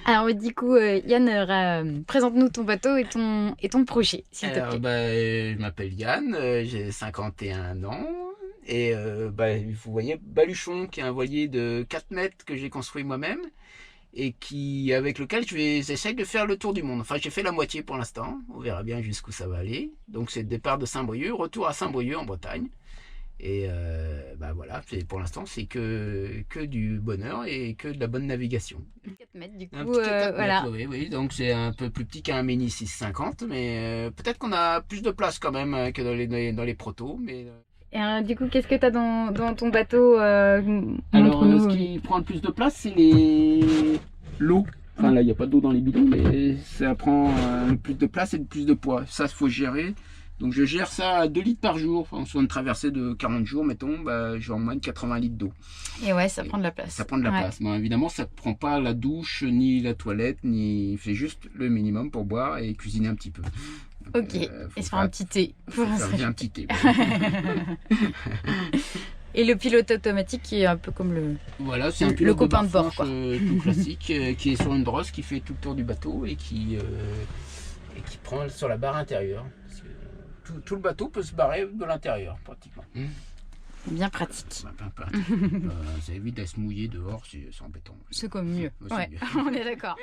Alors du coup, Yann, présente-nous ton bateau et ton projet, s'il te plaît. Je m'appelle Yann, j'ai 51 ans. Et vous voyez Baluchon, qui est un voilier de 4 mètres que j'ai construit moi-même et avec lequel j'essaye de faire le tour du monde. Enfin, j'ai fait la moitié pour l'instant. On verra bien jusqu'où ça va aller. Donc, c'est le départ de Saint-Brieuc, retour à Saint-Brieuc en Bretagne. Et voilà, pour l'instant, c'est que du bonheur et que de la bonne navigation. 4 mètres, du Un coup, petit 4 mètres, voilà. oui, oui. Donc c'est un peu plus petit qu'un Mini 650, mais peut-être qu'on a plus de place quand même que dans les protos. Et du coup, qu'est-ce que tu as dans ton bateau Alors, ce montre-nous. qui prend le plus de place, c'est l'eau. Enfin, là, il n'y a pas d'eau dans les bidons, mais ça prend le plus de place et le plus de poids. Ça, il faut gérer. Donc, je gère ça à 2 litres par jour. Enfin, sur une traversée de 40 jours, mettons, j'ai en moyenne 80 litres d'eau. Et ouais, ça prend de la place. Ça prend de la Ouais. place. Bon, évidemment, ça ne prend pas la douche, ni la toilette, il fait juste le minimum pour boire et cuisiner un petit peu. Donc, Ok, et se faire un petit thé. Faut faire bien un petit thé. Et le pilote automatique qui est un peu comme Voilà, c'est un le pilote copain de bord, barre-planche quoi. tout classique qui est sur une brosse, qui fait tout le tour du bateau et qui prend sur la barre intérieure. Parce que tout le bateau peut se barrer de l'intérieur, pratiquement. Bien pratique. Ça évite de se mouiller dehors, c'est embêtant. C'est comme mieux. C'est Ouais, mieux. on est d'accord.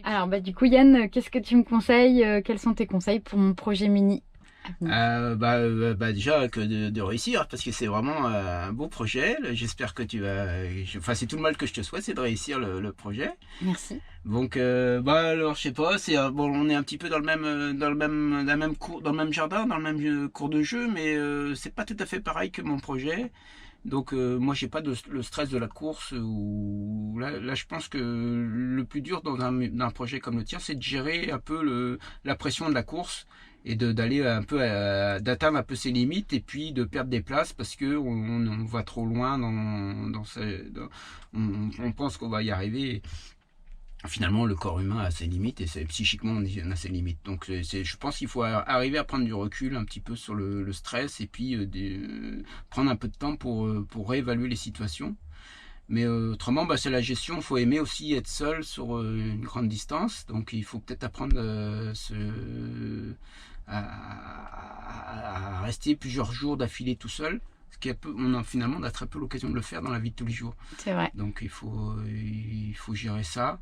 Alors, du coup, Yann, qu'est-ce que tu me conseilles? Quels sont tes conseils pour mon projet mini? Déjà de réussir, parce que c'est vraiment un beau projet. J'espère que tu vas. Enfin, c'est tout le mal que je te souhaite, c'est de réussir le projet. Merci. Donc, alors, je sais pas. Bon, on est un petit peu dans le même jardin, dans le même cours de jeu, mais c'est pas tout à fait pareil que mon projet. Donc, moi, j'ai pas le stress de la course. Là, je pense que le plus dur dans un projet comme le tien, c'est de gérer un peu la pression de la course et d'aller un peu d'atteindre un peu ses limites et puis de perdre des places parce que on va trop loin on pense qu'on va y arriver. Finalement, le corps humain a ses limites et psychiquement on a ses limites. Donc je pense qu'il faut arriver à prendre du recul un petit peu sur le stress et puis prendre un peu de temps pour réévaluer les situations. Mais autrement, c'est la gestion. Il faut aimer aussi être seul sur une grande distance. Donc il faut peut-être apprendre à rester plusieurs jours d'affilée tout seul. Ce qui finalement, on a très peu l'occasion de le faire dans la vie de tous les jours. C'est vrai. Donc il faut gérer ça.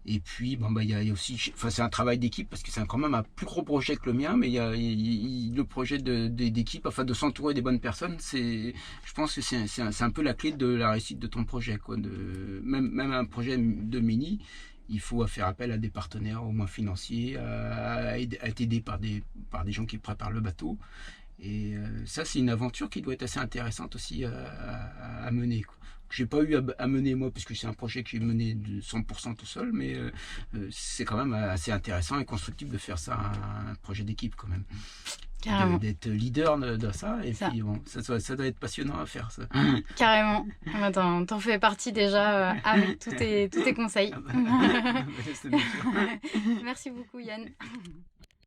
Et puis, il y a aussi, enfin, c'est un travail d'équipe parce que c'est quand même un plus gros projet que le mien, mais il y a le projet d'équipe, enfin, de s'entourer des bonnes personnes, je pense que c'est un peu la clé de la réussite de ton projet, quoi. Même un projet de mini, il faut faire appel à des partenaires, au moins financiers, à être aidé par des gens qui préparent le bateau. Et ça, c'est une aventure qui doit être assez intéressante aussi à mener, quoi. Que j'ai pas eu à mener moi, puisque c'est un projet que j'ai mené de 100% tout seul, mais c'est quand même assez intéressant et constructif de faire ça, un projet d'équipe quand même. Carrément. D'être leader de ça, et Ça. puis bon, ça doit être passionnant à faire ça. Carrément. T'en fais partie déjà avec tous tes conseils. C'est bien sûr. Merci beaucoup, Yann.